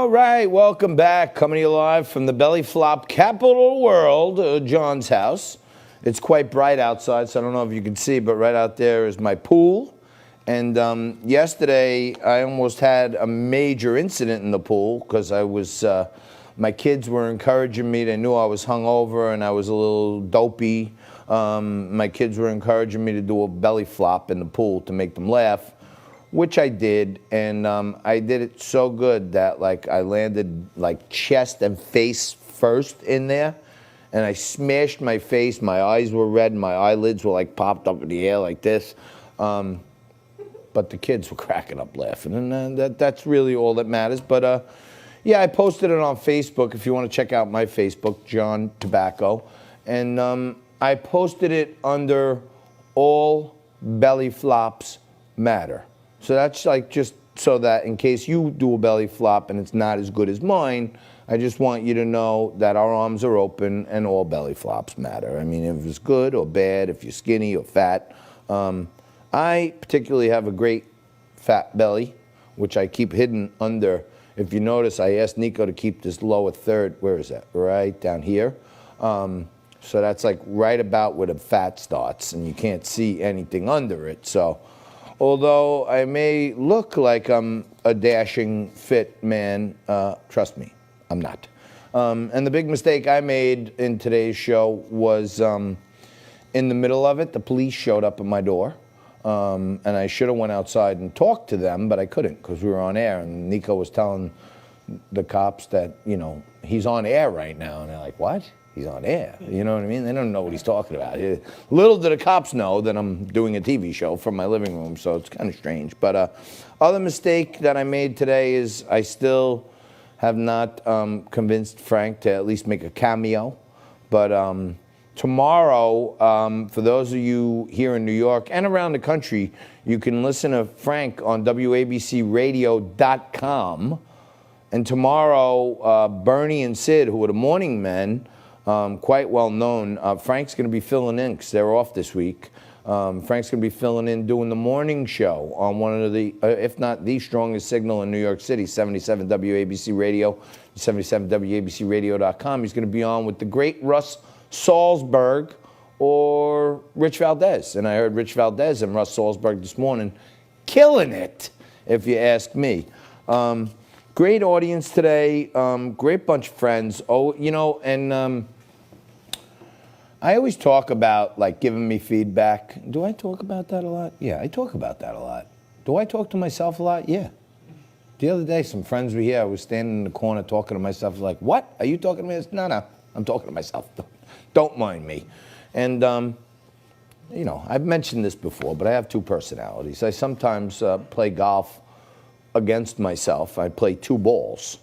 All right, welcome back. Coming to you live from the belly flop capital of the world, John's house. It's quite bright outside, so I don't know if you can see, but right out there is my pool. And yesterday, I almost had a major incident in the pool because my kids were encouraging me. They knew I was hungover and I was a little dopey. My kids were encouraging me to do a belly flop in the pool to make them laugh, which I did, and I did it so good that I landed chest and face first in there, and I smashed my face. My eyes were red, and my eyelids were popped up in the air like this. But the kids were cracking up laughing, and that's really all that matters. But yeah, I posted it on Facebook. If you want to check out my Facebook, John Tobacco, and I posted it under All Belly Flops Matter. So that's just so that in case you do a belly flop and it's not as good as mine, I just want you to know that our arms are open and all belly flops matter. I mean, if it's good or bad, if you're skinny or fat. I particularly have a great fat belly, which I keep hidden under. If you notice, I asked Nico to keep this lower third. Where is that? Right down here. So that's right about where the fat starts, and you can't see anything under it. So although I may look like I'm a dashing, fit man, trust me, I'm not. And the big mistake I made in today's show was in the middle of it, the police showed up at my door. And I should have went outside and talked to them, but I couldn't because we were on air. And Nico was telling the cops that, he's on air right now. And they're like, what? He's on air. You know what I mean? They don't know what he's talking about. Little do the cops know that I'm doing a TV show from my living room, so it's kind of strange. But other mistake that I made today is I still have not convinced Frank to at least make a cameo. But tomorrow, for those of you here in New York and around the country, you can listen to Frank on WABCRadio.com. And tomorrow, Bernie and Sid, who are the morning men, quite well known. Frank's going to be filling in because they're off this week. Frank's going to be filling in doing the morning show on one of the, if not the strongest signal in New York City, 77 WABC Radio, 77WABCRadio.com. He's going to be on with the great Russ Salzberg or Rich Valdez. And I heard Rich Valdez and Russ Salzberg this morning killing it, if you ask me. Great audience today. Great bunch of friends. Oh, and I always talk about giving me feedback. Do I talk about that a lot? Yeah, I talk about that a lot. Do I talk to myself a lot? Yeah. The other day, some friends were here. I was standing in the corner talking to myself. Like, what? Are you talking to me? No, I'm talking to myself. Don't mind me. And, I've mentioned this before, but I have two personalities. I sometimes play golf against myself. I play two balls.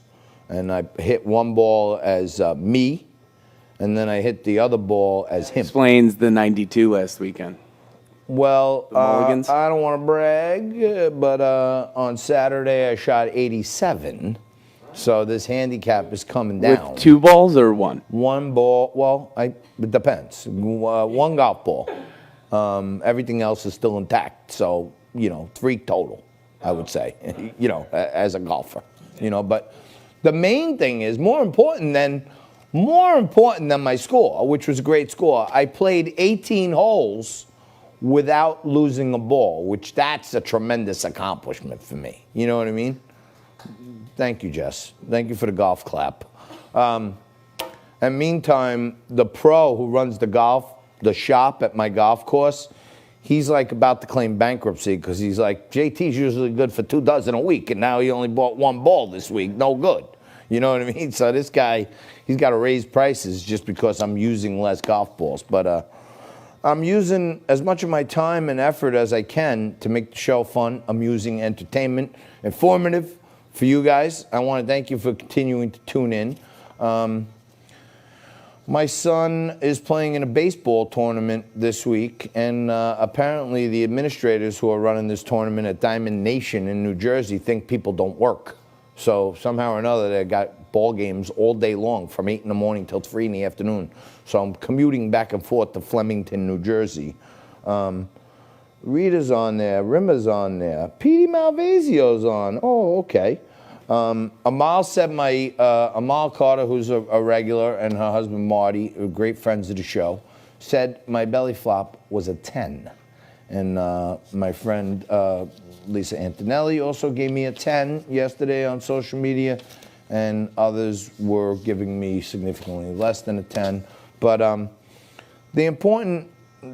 And I hit one ball as me, and then I hit the other ball as him. Explains the 92 last weekend. Well, I don't want to brag, but on Saturday I shot 87. So this handicap is coming down. With two balls or one? One ball. Well, it depends. One golf ball. Everything else is still intact. So, 3 total, I would say, as a golfer. But the main thing is more important than my score, which was a great score. I played 18 holes without losing a ball, which that's a tremendous accomplishment for me. You know what I mean? Thank you, Jess. Thank you for the golf clap. And meantime, the pro who runs the shop at my golf course, he's about to claim bankruptcy because he's JT's usually good for 24 a week, and now he only bought one ball this week. No good. You know what I mean? So this guy, he's got to raise prices just because I'm using less golf balls. But I'm using as much of my time and effort as I can to make the show fun, amusing, entertainment, informative for you guys. I want to thank you for continuing to tune in. My son is playing in a baseball tournament this week, and apparently the administrators who are running this tournament at Diamond Nation in New Jersey think people don't work. So somehow or another, they got ball games all day long from 8 in the morning till 3 in the afternoon. So I'm commuting back and forth to Flemington, New Jersey. Rita's on there. Rimmer's on there. Petey Malvasio's on. Oh, okay. Amal said Amal Carter, who's a regular, and her husband Marty, great friends of the show, said my belly flop was a 10. And my friend Lisa Antonelli also gave me a 10 yesterday on social media, and others were giving me significantly less than a 10. But the important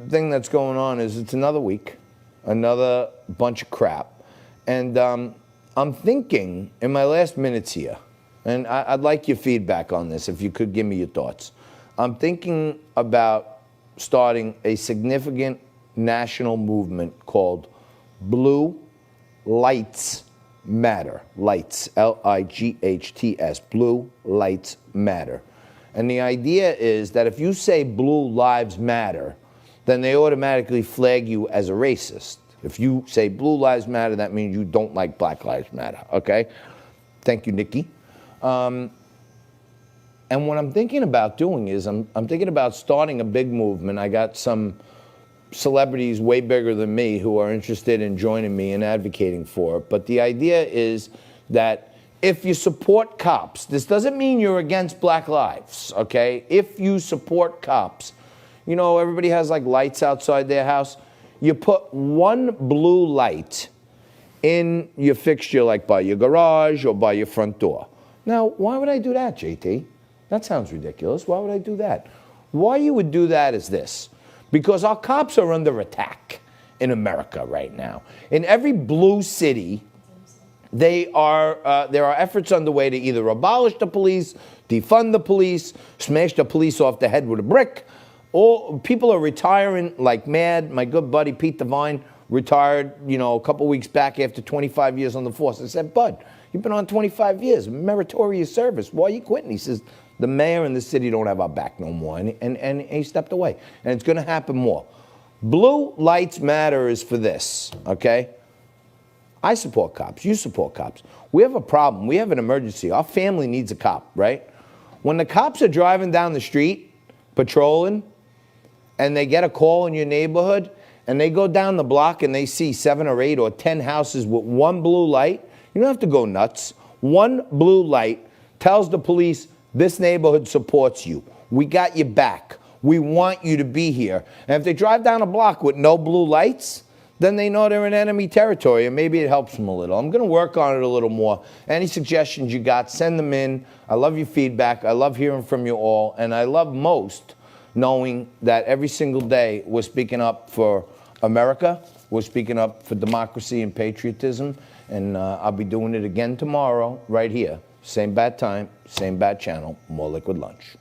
thing that's going on is it's another week, another bunch of crap. And I'm thinking in my last minutes here, and I'd like your feedback on this, if you could give me your thoughts. I'm thinking about starting a significant national movement called Blue Lights Matter. Lights, Lights, Blue Lights Matter. And the idea is that if you say Blue Lives Matter, then they automatically flag you as a racist. If you say Blue Lives Matter, that means you don't like Black Lives Matter, okay? Thank you, Nikki. And what I'm thinking about doing is I'm thinking about starting a big movement. I got some celebrities way bigger than me who are interested in joining me and advocating for it. But the idea is that if you support cops, this doesn't mean you're against Black lives, okay? If you support cops, you know, everybody has like lights outside their house. You put one blue light in your fixture, like by your garage or by your front door. Now, why would I do that, JT? That sounds ridiculous. Why would I do that? Why you would do that is this. Because our cops are under attack in America right now. In every blue city, there are efforts underway to either abolish the police, defund the police, smash the police off the head with a brick. All people are retiring like mad. My good buddy Pete Devine retired, you know, a couple weeks back after 25 years on the force. I said, Bud, you've been on 25 years, meritorious service. Why are you quitting? He says, the mayor and the city don't have our back no more. And he stepped away. And it's going to happen more. Blue Lights Matter is for this, okay? I support cops. You support cops. We have a problem. We have an emergency. Our family needs a cop, right? When the cops are driving down the street, patrolling, and they get a call in your neighborhood, and they go down the block and they see 7 or 8 or 10 houses with one blue light, you don't have to go nuts. One blue light tells the police, this neighborhood supports you. We got your back. We want you to be here. And if they drive down a block with no blue lights, then they know they're in enemy territory, and maybe it helps them a little. I'm going to work on it a little more. Any suggestions you got, send them in. I love your feedback. I love hearing from you all. And I love most knowing that every single day we're speaking up for America. We're speaking up for democracy and patriotism. And I'll be doing it again tomorrow right here. Same bad time, same bad channel, more Liquid Lunch.